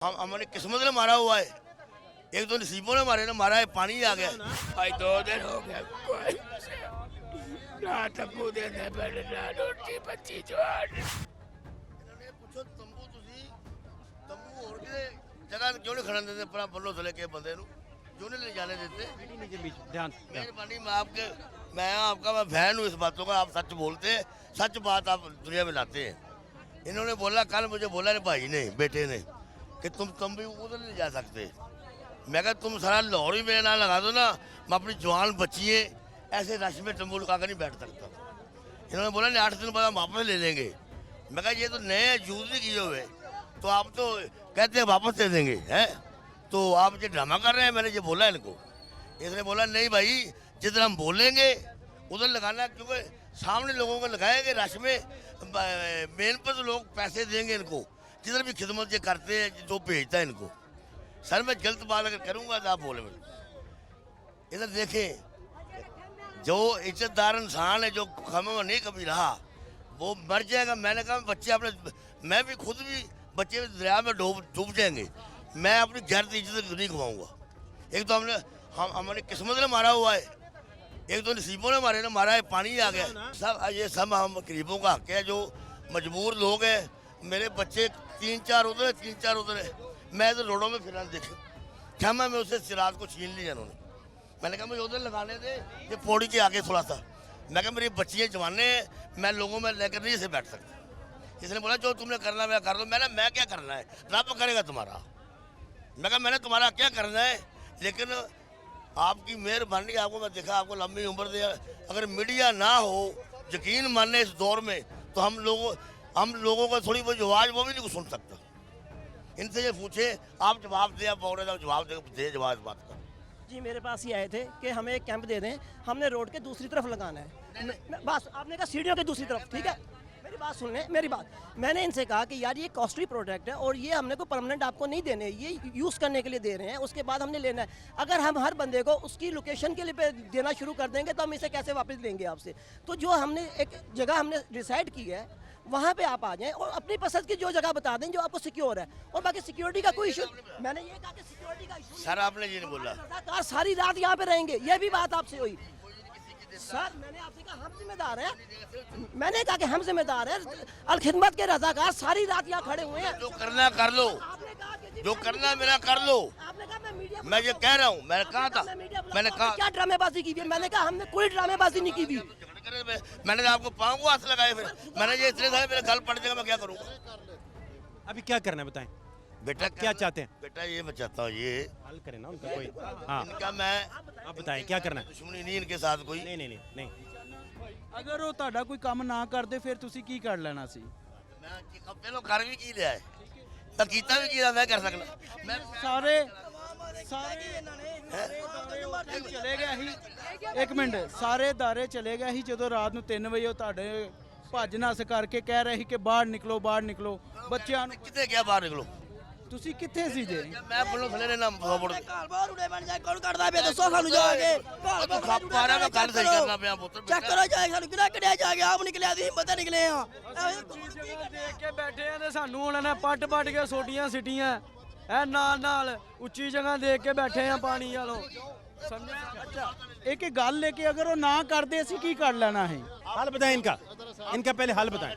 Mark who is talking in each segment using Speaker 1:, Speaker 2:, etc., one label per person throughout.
Speaker 1: हम हमारी किस्मत ने मारा हुआ है। एक दो नसीबों ने मारे ना मारा है, पानी आ गया।
Speaker 2: भाई 2 दिन हो गए कोई ना तंबू देने पहले ना रोटी बच्ची जवान
Speaker 1: इन्होंने पूछो तंबू तुसी तंबू और किते जगह क्यों नहीं खड़न देते अपना बल्लो थले के बंदे नु क्यों नहीं ले जाने देते।
Speaker 3: ध्यान
Speaker 1: मेहरबानी मैं आपका मैं फैन हूँ इस बातों का। आप सच बोलते हैं, सच बात आप दुनिया में लाते हैं। इन्होंने बोला कल मुझे बोला ने भाई ने बेटे ने कि तुम तंबू उधर नहीं जा सकते। मैं कहा तुम सारा लाहौर ही मेरे नाम लगा दो ना, मैं अपनी जवान बच्ची ऐसे रश में तंबू लगा कर नहीं बैठ सकता। इन्होंने बोला नहीं 8 दिन बाद हम वापस ले लेंगे। मैं कहा ये तो नए यूज नहीं किए हुए, तो आप तो कहते हैं वापस दे देंगे हैं, तो आप ये ड्रामा कर रहे हैं। मैंने ये बोला इनको। इसने बोला नहीं भाई जिधर हम बोलेंगे उधर लगाना, क्योंकि सामने लोगों को लगाएंगे रश में मेन पर तो लोग पैसे देंगे इनको, जिधर भी खिदमत ये करते हैं जो भेजता है इनको। सर मैं गलत बात अगर करूँगा तो आप बोले मेरे। इधर देखें जो इज्जतदार इंसान है जो खमा नहीं कभी रहा वो मर जाएगा। मैंने कहा बच्चे अपने, मैं भी खुद भी बच्चे दरिया में डूब जाएंगे, मैं अपनी गैरत इज्जत नहीं खवाऊंगा। एक तो हमारी किस्मत ने मारा हुआ है, एक तो नसीबों ने मारे ना मारा है, पानी आ गया। ये सब हम गरीबों का हक है, जो मजबूर लोग हैं। मेरे बच्चे 3-4 उधर है 3-4 उधर है, मैं तो रोडों में फिर देखे क्षमा में उसे सिराज को छीन लिया उन्होंने। मैंने कहा मुझे उधर लगाने दे, ये पौड़ी के आगे थोड़ा सा। मैं कहा मेरी बच्चियाँ जवाने हैं, मैं लोगों में लेकर नहीं इसे बैठ सकता। इसने बोला जो तुमने करना मैं कर दो। मैं क्या करना है, रब करेगा तुम्हारा। मैं कहा मैंने तुम्हारा क्या करना है, लेकिन आपकी मेहरबानी, आपको मैं देखा आपको लंबी उम्र दे। अगर मीडिया ना हो यकीन मानने इस दौर में, तो हम लोगों का थोड़ी बहुत आवाज़ वो भी नहीं सुन सकता। इनसे ये पूछे आप जवाब दे, आप बोल रहे जवाब दे जवाब इस बात का।
Speaker 4: जी मेरे पास ये आए थे कि हमें एक कैंप दे दें, हमने रोड के दूसरी तरफ लगाना है। बस आपने कहा सीढ़ियों के दूसरी तरफ, ठीक है मेरी बात सुन लें मेरी बात। मैंने इनसे कहा कि यार ये कॉस्टली प्रोडक्ट है और ये हमने कोई परमानेंट आपको नहीं देने, ये यूज़ करने के लिए दे रहे हैं, उसके बाद हमने लेना है। अगर हम हर बंदे को उसकी लोकेशन के लिए देना शुरू कर देंगे तो हम इसे कैसे वापस लेंगे आपसे। तो जो हमने एक जगह हमने डिसाइड की है वहाँ पे आप आ जाएं और अपनी पसंद की जो जगह बता दें जो आपको सिक्योर है। और बाकी सिक्योरिटी का कोई इशू, मैंने ये कहा कि सिक्योरिटी का इशू
Speaker 1: सर आपने ये नहीं बोला।
Speaker 4: रज़ाकार सारी रात यहाँ पे रहेंगे, ये भी बात आपसे हुई। सर मैंने आपसे कहा हम जिम्मेदार हैं, मैंने कहा कि हम जिम्मेदार हैं। अल खिदमत के रज़ाकार सारी रात यहाँ खड़े हुए हैं।
Speaker 1: जो करना कर लो, जो करना मेरा कर लो।
Speaker 4: आपने कहा मैं मीडिया,
Speaker 1: मैं ये कह रहा हूँ, मैंने कहा था, मैंने कहा
Speaker 4: क्या ड्रामेबाजी की हुई है? मैंने कहा हमने कोई ड्रामेबाजी नहीं की हुई।
Speaker 1: मैंने आपको पाँव को हाथ लगाए, फिर मैंने ये इसलिए था मेरे गल पड़ जाएगा, मैं क्या करूँगा।
Speaker 3: अभी क्या करना है बताएं,
Speaker 1: बेटा
Speaker 3: क्या चाहते हैं?
Speaker 1: बेटा ये मैं चाहता हूँ ये
Speaker 3: हल करें ना उनका कोई। हाँ
Speaker 1: इनका मैं
Speaker 3: आप बताएं क्या करना है।
Speaker 1: दुश्मनी नहीं इनके साथ कोई।
Speaker 3: नहीं नहीं नहीं नहीं
Speaker 5: अगर ਉਹ ਤੁਹਾਡਾ ਕੋਈ ਕੰਮ ਨਾ ਕਰਦੇ ਫਿਰ ਤੁਸੀਂ ਕੀ ਕਰ ਲੈਣਾ ਸੀ?
Speaker 1: मैं पहले कर भी की लिया है, तो कीता भी की मैं कर सकना। मैं
Speaker 5: ਸਾਰੇ ਚਲੇ ਗਏ ਸੀ। ਇੱਕ ਮਿੰਟ, ਸਾਰੇ ਦਾਰੇ ਚਲੇ ਗਏ ਸੀ ਜਦੋਂ ਰਾਤ ਨੂੰ 3 ਵਜੇ ਉਹ ਤੁਹਾਡੇ ਭੱਜ ਨੱਸ ਕਰਕੇ ਕਹਿ ਰਹੇ ਸੀ ਕਿ ਬਾਹਰ ਨਿਕਲੋ ਬਾਹਰ ਨਿਕਲੋ ਬੱਚਿਆਂ ਨੂੰ।
Speaker 1: कितने क्या बाहर निकलो,
Speaker 5: ਤੁਸੀਂ ਕਿੱਥੇ ਸੀ ਜੇ?
Speaker 1: मैं बोलो थले रहना फोड़
Speaker 4: ਘਰ ਬਾਹਰ ਉੜੇ ਬਣ ਜਾਏ ਕੌਣ ਕੱਢਦਾ ਪਿਆ ਦੱਸੋ ਸਾਨੂੰ ਜਾ ਕੇ। ਘਰ
Speaker 1: तू खप पा रहा मैं कल सही करना पे पुत्र
Speaker 4: ਚੈੱਕ ਕਰੋ ਜਾਏ ਸਾਨੂੰ ਕਿਹੜਾ ਕੱਢਿਆ ਜਾ ਕੇ ਆਪ ਨਿਕਲਿਆ ਸੀ ਪਤਾ ਨਿਕਲੇ ਆ।
Speaker 5: ਦੇਖ ਕੇ ਬੈਠੇ ਆ ਤੇ ਸਾਨੂੰ ਉਹਨਾਂ ਨੇ ਪੱਟ ਕੇ ਸੋਟੀਆਂ ਸਿੱਟੀਆਂ ਐ ਨਾਲ ਉੱਚੀ ਜਗ੍ਹਾ ਦੇਖ ਕੇ ਬੈਠੇ ਆ ਪਾਣੀ ਵਾਲੋਂ। ਸਮਝਿਆ? ਅੱਛਾ ਇੱਕ ਗੱਲ ਹੈ ਕਿ ਅਗਰ ਉਹ ਨਾ ਕਰਦੇ ਅਸੀਂ ਕੀ ਕਰ ਲੈਣਾ ਹੈ?
Speaker 3: हल बताएं इनका, इनका पहले हल बताएं,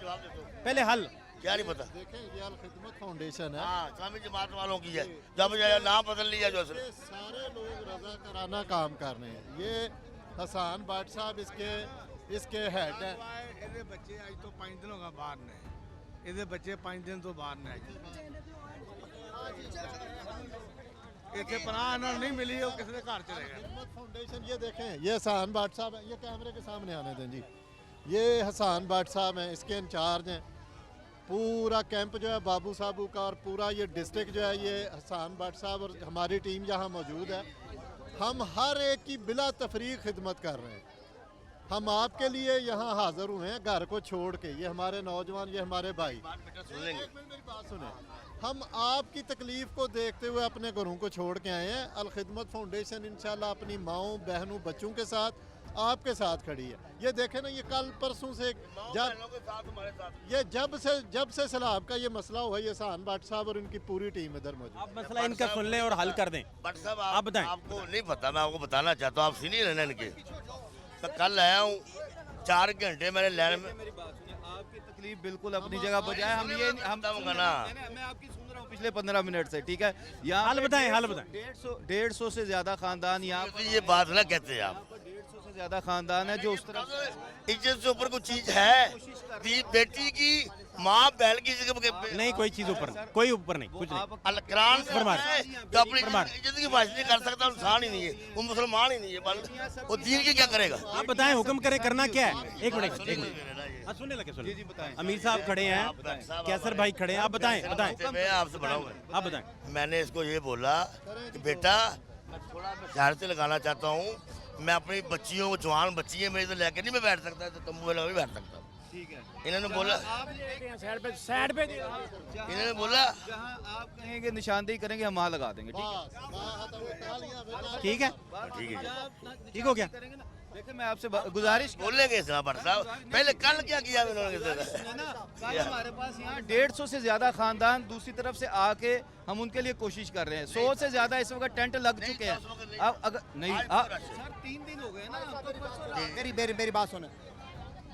Speaker 3: पहले हल।
Speaker 1: क्या नहीं पता।
Speaker 6: देखें ये अल खिदमत फाउंडेशन है,
Speaker 1: हाँ स्वामी जमात वालों की है, जब नाम बदल लिया जो असल।
Speaker 6: ये सारे लोग रजा कराना काम कर रहे हैं। ये हसान बाट साहब इसके हेड हैं।
Speaker 2: ਇਹਦੇ ਬੱਚੇ ਅੱਜ ਤੋਂ 5 ਦਿਨ ਹੋ ਗਏ ਬਾਹਰ ਨੇ, ਇਹਦੇ ਬੱਚੇ 5 ਦਿਨ ਤੋਂ ਬਾਹਰ ਨੇ। ਇੱਥੇ ਪਨਾਹ ਇਹਨਾਂ ਨੂੰ ਨਹੀਂ ਮਿਲੀ, ਉਹ ਕਿਸੇ ਦੇ ਘਰ ਚਲੇ ਗਏ।
Speaker 6: खिदमत फाउंडेशन ये देखें, ये हसान बाट साहब हैं, ये कैमरे के सामने आने दें जी। ये हसान बाट साहब हैं, इसके इंचार्ज हैं। पूरा कैंप जो है बाबू साहबू का और पूरा ये डिस्ट्रिक्ट जो है ये हसान बाट साहब और हमारी टीम यहाँ मौजूद है। हम हर एक की बिला तफरीक खिदमत कर रहे हैं। हम आपके लिए यहाँ हाजिर हुए हैं घर को छोड़ के। ये हमारे नौजवान, ये हमारे भाई,
Speaker 1: सुन लेंगे।
Speaker 6: एक मिनट मेरी बात सुने। हम आपकी तकलीफ को देखते हुए अपने घरों को छोड़ के आए हैं। अल खिदमत फाउंडेशन इंशाल्लाह अपनी माओं बहनों बच्चों के साथ आपके साथ खड़ी है। ये देखे ना, ये कल परसों से जब से सैलाब का ये मसला हुआ, ये एहसान भट्ट साहब और इनकी पूरी टीम इधर मौजूद।
Speaker 3: आप मसला इनका सुन लें और हल कर दें।
Speaker 1: बट साहब
Speaker 3: आप बताएं।
Speaker 1: आपको नहीं पता, मैं आपको बताना चाहता हूँ, आप सीनियर हैं ना इनके। तो कल आया हूँ 4 घंटे मैंने लाइन में।
Speaker 7: मेरी बात सुनिए, आपकी तकलीफ बिल्कुल अपनी जगह बजाय हम ये हम
Speaker 1: बताऊंगा ना।
Speaker 7: मैं आपकी सुन रहा हूँ पिछले 15 मिनट से, ठीक है। यहाँ
Speaker 3: हल बताएं, हल बताएं।
Speaker 7: 150 से ज्यादा खानदान यहाँ
Speaker 1: तो ये बात ना कहते हैं आप।
Speaker 7: 150 से ज्यादा खानदान है जो उस तरफ
Speaker 1: इज्जत से ऊपर कोई चीज है? बेटी की माँ बहन की जगह
Speaker 3: नहीं, कोई चीज ऊपर नहीं, कोई ऊपर नहीं, कुछ नहीं।
Speaker 1: अलकरान
Speaker 3: फरमान।
Speaker 1: तो अपनी इज्जत की बात नहीं कर सकता, इंसान ही नहीं है वो, मुसलमान ही नहीं है, वो दीन की क्या करेगा?
Speaker 3: आप बताएं, हुक्म करें, करना क्या है? एक मिनट, एक मिनट। हाँ, सुनने लगे, सुनिए।
Speaker 7: जी बताएं।
Speaker 3: अमीर साहब खड़े हैं, कैसर भाई खड़े हैं, आप बताएं, बताएं,
Speaker 1: मैं आपसे बढ़ाऊंगा।
Speaker 3: आप बताएं।
Speaker 1: मैंने इसको ये बोला कि बेटा थोड़ा ध्यान से लगाना चाहता हूँ, मैं अपनी बच्चियों को, जवान बच्ची है मेरी, तो लेकर नहीं मैं बैठ सकता, तो तंबू में नहीं बैठ सकता।
Speaker 7: ठीक है।
Speaker 1: इन्होंने बोला,
Speaker 5: साइड पे
Speaker 1: इन्होंने बोला
Speaker 7: जहाँ आप कहेंगे निशानदेही करेंगे, हम वहाँ लगा देंगे, ठीक है।
Speaker 3: ठीक है,
Speaker 1: ठीक है,
Speaker 3: ठीक हो गया।
Speaker 7: देखिए मैं आपसे गुजारिश
Speaker 1: बोलने के भट्ट साहब, पहले कल क्या किया इन्होंने?
Speaker 7: कल हमारे पास यहाँ 150 से ज्यादा खानदान दूसरी तरफ से आके हम उनके लिए कोशिश कर रहे हैं। 100 से ज्यादा इस वक्त टेंट लग चुके हैं। अब अगर नहीं सर 3 दिन हो गए ना।
Speaker 8: मेरी बात सुने,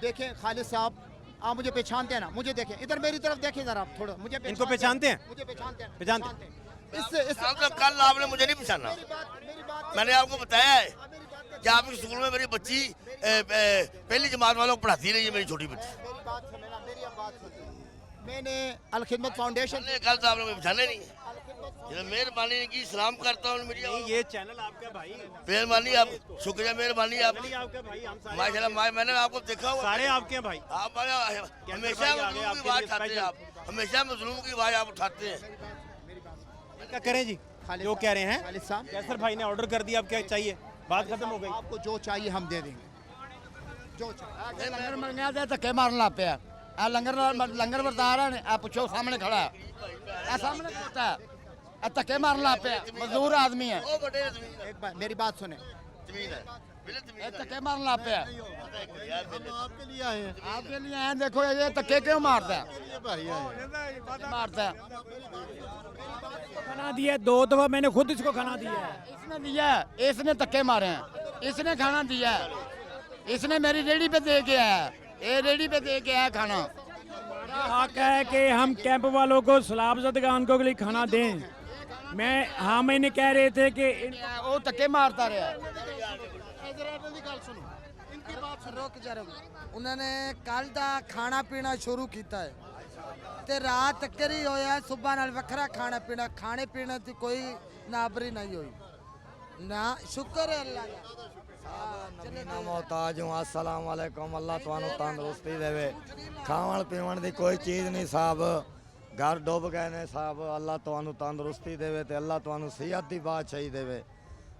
Speaker 8: देखें खालिद साहब, आप मुझे पहचानते हैं ना? मुझे देखें, इधर मेरी तरफ देखें जरा, आप थोड़ा मुझे
Speaker 3: इनको पहचानते हैं?
Speaker 8: मुझे पहचानते हैं,
Speaker 3: पहचानते हैं।
Speaker 8: इससे
Speaker 1: कल आपने मुझे नहीं पहचाना, मैंने आपको बताया है कि आपके स्कूल में मेरी बच्ची पहली जमात वालों को पढ़ाती रही है, मेरी छोटी बच्ची।
Speaker 8: मेरी बात सुने, मैंने अल खिदमत फाउंडेशन,
Speaker 1: कल तो आपने मुझे पहचाना नहीं। ये मेहरबानी की सलाम करता हूँ मीडिया।
Speaker 3: ये चैनल आपका भाई,
Speaker 1: मेहरबानी आप, शुक्रिया, मेहरबानी आप,
Speaker 3: आपका भाई, हम
Speaker 1: माशाल्लाह। मैंने आपको देखा हुआ,
Speaker 3: सारे आपके हैं भाई।
Speaker 1: आप हमेशा मजलूम की आवाज उठाते हैं, आप हमेशा मजलूम की आवाज आप उठाते हैं।
Speaker 3: क्या करें जी, जो कह रहे हैं
Speaker 8: खालिद साहब,
Speaker 3: कैसर भाई ने ऑर्डर कर दिया, अब क्या चाहिए? बात खत्म हो गई।
Speaker 8: आपको जो चाहिए हम दे देंगे, जो चाहिए। लंगर मर गया था, धक्के मारन लग पिया। लंगर वरता रहा है, आप पूछो, सामने खड़ा है, सामने खड़ा है, धक्के मारन लग पिया। मजदूर आदमी है। एक बार मेरी बात सुने, धक्के मारन लग पिया।
Speaker 6: आपके लिए आए हैं,
Speaker 8: आपके लिए आए, देखो ये धक्के क्यों मारता है,
Speaker 6: ये भाई आए हैं।
Speaker 8: मारता है।
Speaker 5: खाना दिया 2 दफा, मैंने खुद इसको खाना दिया है।
Speaker 8: इसने दिया है, इसने धक्के मारे हैं, इसने खाना दिया है, इसने मेरी रेडी पे दे के आया है, ये रेडी पे दे के आया खाना।
Speaker 5: हमारा हक है कि हम कैंप वालों को, सैलाब ज़दगान को के लिए खाना दें। मैंने कह रहे थे कि
Speaker 8: वो धक्के मारता रहा।
Speaker 9: उन्होंने कल दा खाना पीना शुरू किया है ते रात तक ही होया, सुबह नाल वखरा खाना पीना, खाने पीने की कोई नाबरी नहीं हुई ना। शुक्र है अल्लाह का।
Speaker 10: मोहताज हूँ। अस्सलाम वालेकुम। अल्लाह तुहानू तंदुरुस्ती देवे। खावन पीवन की कोई चीज़ नहीं साहब, घर डुब गए ने साहब। अल्लाह तुहानू तंदुरुस्ती देवे ते अल्लाह तुहानू सेहत की बादशाही देवे,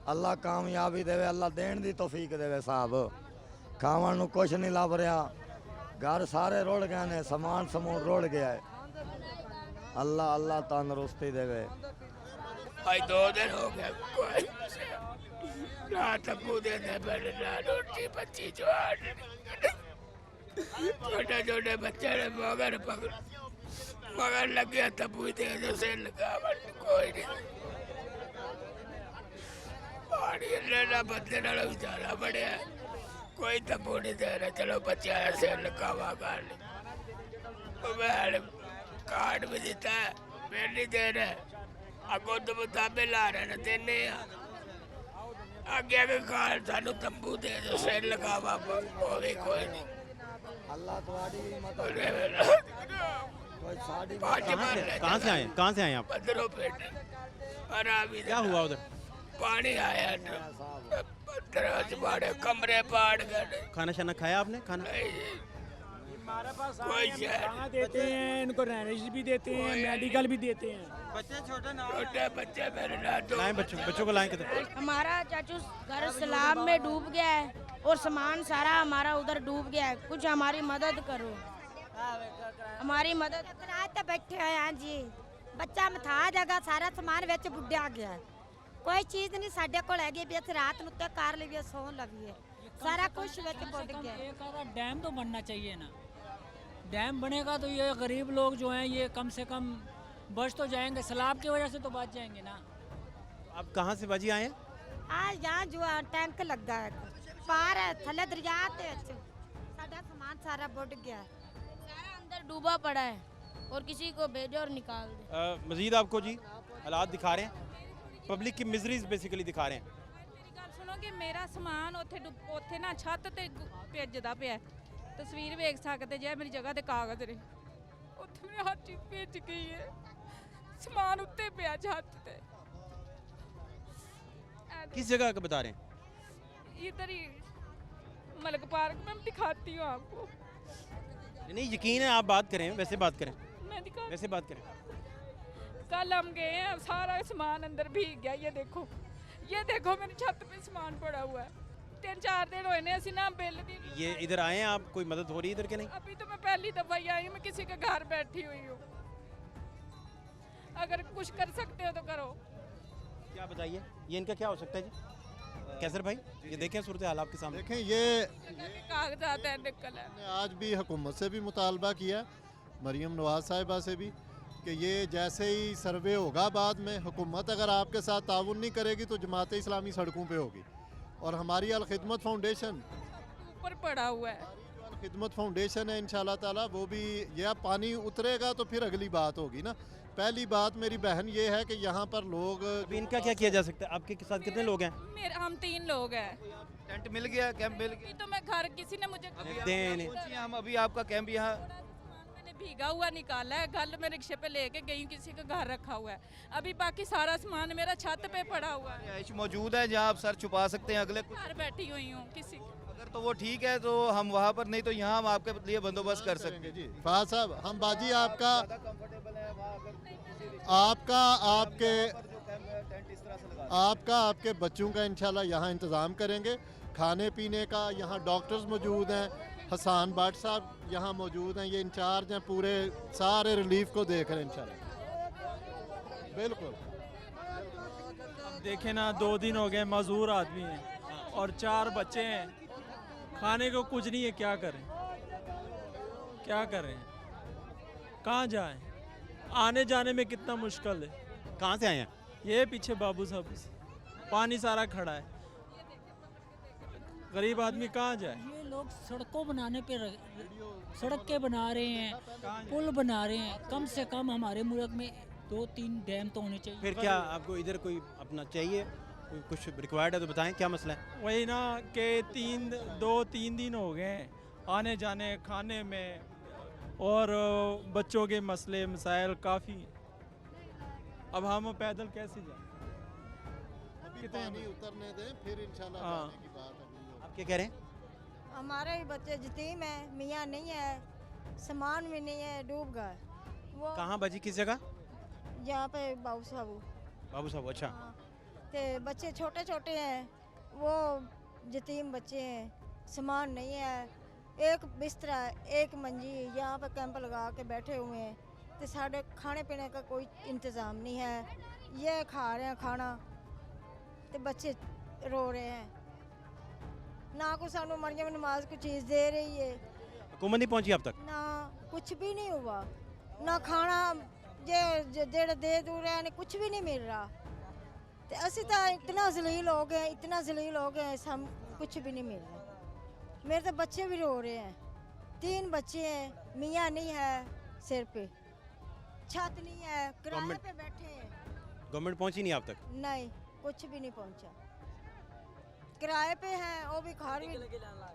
Speaker 10: अल्लाह कामयाबी देवे, अल्लाह देण दी तौफीक देवे साहब। खावन नू कुछ नहीं लभ रहा, घर सारे रुड़ गए ने, समान समून रुड़ गया है। अल्लाह अल्लाह तंदुरुस्ती देवे।
Speaker 2: आज 2 दिन हो गए, कोई ना तकू देने पहले, ना रोटी बच्ची जवान, छोटे छोटे बच्चे ने मगर लगे तबू दे जो से लगा, कोई नहीं। पानी लेना बंदे नाल बेचारा बड़े, कोई तबू नहीं दे रहा। चलो बच्चे ऐसे लगावा कर, कार्ड भी देता है, फिर नहीं दे रहे। अगो तो मुताबे ला रहे हैं, देने आगे के कार्ड सानू तंबू दे दो, सिर लगावा, कोई नहीं।
Speaker 10: अल्लाह तुम्हारी
Speaker 3: कहाँ से आए, कहाँ से आए आप?
Speaker 2: पंद्रों पेट
Speaker 3: क्या हुआ उधर?
Speaker 2: पानी आया, कमरे पाड़ गए।
Speaker 3: खाना शाना खाया आपने? खाना
Speaker 5: हमारे पास
Speaker 2: कोई
Speaker 5: खाना देते हैं, इनको रहनेश भी देते हैं, मेडिकल भी देते हैं।
Speaker 2: छोटे बच्चे मेरे ना दो
Speaker 3: लाएं, बच्चों को लाएं किधर?
Speaker 11: हमारा चाचू घर सैलाब में डूब गया है और सामान सारा हमारा उधर डूब गया है, कुछ हमारी मदद करो, हमारी मदद।
Speaker 12: रात बैठे हुए हैं जी, बच्चा मथा जगह सारा समान विच बुड्ढा गया, कोई चीज़ नहीं साडे कोल हैगी भी असीं रात नूं उत्ते कर लईए, सौं लवीए। सारा कुछ ਵਿੱਚ बुड़ गया
Speaker 13: एक आधा डैम तो बनना चाहिए ना। डैम बनेगा तो ये गरीब लोग जो हैं ये कम से कम बच तो जाएंगे, सैलाब की वजह से तो बच जाएंगे ना।
Speaker 3: आप कहाँ से बाजी आए हैं?
Speaker 12: आज यहाँ जो टैंक लगा है पार है थले दरिया ते ਵਿੱਚ साडा सामान सारा बुड़ गया
Speaker 11: सारा अंदर डूबा पड़ा है और किसी को भेजो और निकाल दे।
Speaker 3: मजीद आपको जी हालात दिखा रहे हैं, पब्लिक की मिजरीज बेसिकली दिखा रहे हैं।
Speaker 14: ਮੇਰੀ ਗੱਲ ਸੁਣੋ ਕਿ ਮੇਰਾ ਸਮਾਨ ਉੱਥੇ ਨਾ ਛੱਤ ਤੇ ਭੇਜਦਾ ਪਿਆ, ਤਸਵੀਰ ਵੇਖ ਸਕਦੇ ਜੇ ਮੇਰੀ ਜਗ੍ਹਾ ਤੇ ਕਾਗਜ਼ ਨੇ ਉੱਥੇ ਮੇਰੀ ਹਰ ਚੀਜ਼ ਭੇਜ ਗਈ ਹੈ, ਸਮਾਨ ਉੱਤੇ ਪਿਆ ਛੱਤ ਤੇ।
Speaker 3: किस जगह का बता रहे हैं?
Speaker 14: इधर ही मलक पार्क में दिखाती हूँ आपको।
Speaker 3: नहीं यकीन है, आप बात करें, वैसे बात करें,
Speaker 14: मैं दिखा
Speaker 3: वैसे बात करें।
Speaker 14: कल हम गए हैं सारा सामान अंदर भीग गया, ये देखो मेरी छत पे सामान पड़ा हुआ है। 3-4 दिन हुए ने असि ना बिल दी।
Speaker 3: ये इधर आए हैं आप, कोई मदद हो रही है इधर के नहीं?
Speaker 14: अभी तो मैं पहली दफा ही आई हूँ, मैं किसी के घर बैठी हुई हूँ, अगर कुछ कर सकते हो तो करो।
Speaker 3: क्या बताइए, ये इनका क्या हो सकता है जी? कैसर भाई ये देखें सूरत हाल आपके सामने।
Speaker 6: देखें ये
Speaker 14: कागजात है निकल है।
Speaker 6: आज भी हुकूमत से भी मुतालबा किया, मरीम नवाज साहिबा से भी, कि ये जैसे ही सर्वे होगा बाद में हुकूमत अगर आपके साथ ताउन नहीं करेगी तो जमात इस्लामी सड़कों पे होगी। और हमारी अल खिदमत फाउंडेशन
Speaker 14: ऊपर पड़ा हुआ है,
Speaker 6: अल खिदमत फाउंडेशन है, इंशाल्लाह ताला वो भी, यह पानी उतरेगा तो फिर अगली बात होगी ना। पहली बात मेरी बहन ये है कि यहाँ पर लोग,
Speaker 3: अभी इनका क्या किया जा सकता है? आपके साथ कितने लोग हैं?
Speaker 14: हम 3 लोग हैं।
Speaker 7: टेंट मिल गया, कैंप मिल गया?
Speaker 14: तो मैं घर किसी ने मुझे
Speaker 7: हम अभी आपका कैंप यहाँ
Speaker 14: मैंने भीगा हुआ निकाला है, कल मैं रिक्शे पे लेके गई हूँ, किसी का घर रखा हुआ है। अभी बाकी सारा सामान मेरा छत पे पड़ा हुआ है।
Speaker 7: रिहाइश मौजूद है जहाँ आप सर छुपा सकते हैं अगले
Speaker 14: घर बैठी हुई हूँ किसी,
Speaker 7: अगर तो वो ठीक है तो हम वहाँ पर, नहीं तो यहाँ हम आपके लिए बंदोबस्त कर सकते हैं।
Speaker 6: जी फहद साहब, हम बाजी आपका आपके बच्चों का इंशाल्लाह यहाँ इंतज़ाम करेंगे, खाने पीने का। यहाँ डॉक्टर्स मौजूद हैं, हसान बाट साहब यहाँ मौजूद हैं, ये इंचार्ज हैं, पूरे सारे रिलीफ को देख रहे हैं इंशाल्लाह। बिल्कुल
Speaker 5: अब देखें ना, 2 दिन हो गए, मजदूर आदमी हैं और 4 बच्चे हैं, खाने को कुछ नहीं है, क्या करें क्या करें, कहाँ जाएं, आने जाने में कितना मुश्किल है।
Speaker 3: कहाँ से आए हैं?
Speaker 5: ये पीछे बाबू साहब से पानी सारा खड़ा है, गरीब आदमी कहाँ जाए।
Speaker 13: ये लोग सड़कों बनाने पे सड़कें बना रहे हैं, पुल बना रहे हैं, कम से कम हमारे मुल्क में 2-3 डैम तो होने चाहिए।
Speaker 3: फिर क्या आपको इधर कोई अपना चाहिए, कोई कुछ रिक्वायर्ड है तो बताएं, क्या मसला है?
Speaker 5: वही ना कि 2-3 दिन हो गए आने जाने, खाने में, और बच्चों के मसले मसाइल काफ़ी हैं। अब हम पैदल कैसे जाएं?
Speaker 6: अभी पानी उतरने दें, फिर इंशाल्लाह जाने की बात है।
Speaker 3: आप क्या कह रहे हैं?
Speaker 12: हमारे भी बच्चे यतीम है, मियाँ नहीं है, सामान भी नहीं है, डूब गए वो।
Speaker 3: कहाँ बाजी, किस जगह?
Speaker 12: यहाँ पे बाबू साहब।
Speaker 3: बाबू साहब, अच्छा।
Speaker 12: ते बच्चे छोटे छोटे हैं, वो यतीम बच्चे हैं, सामान नहीं है, एक बिस्तरा है, एक मंजी, यहाँ पे कैंप लगा के बैठे हुए हैं, तो साढ़े खाने पीने का कोई इंतज़ाम नहीं है। ये खा रहे हैं खाना तो बच्चे रो रहे हैं, ना को सानू मरियम नमाज को चीज़ दे रही है,
Speaker 3: हुकूमत नहीं पहुंची अब तक?
Speaker 12: ना कुछ भी नहीं हुआ, ना खाना जेड़ा दे दूर है ने कुछ भी नहीं मिल रहा। तो असी तो इतना जलील हो गए, इतना जलील हो गए, हम कुछ भी नहीं मिल रहा। मेरे तो बच्चे भी रो रहे हैं, 3 बच्चे हैं, मियाँ नहीं है, सिर पे छत नहीं है, किराए पे बैठे हैं।
Speaker 3: गवर्नमेंट पहुंची नहीं अब तक?
Speaker 12: नहीं, कुछ भी नहीं पहुंचा, किराए पे हैं, वो भी घर भी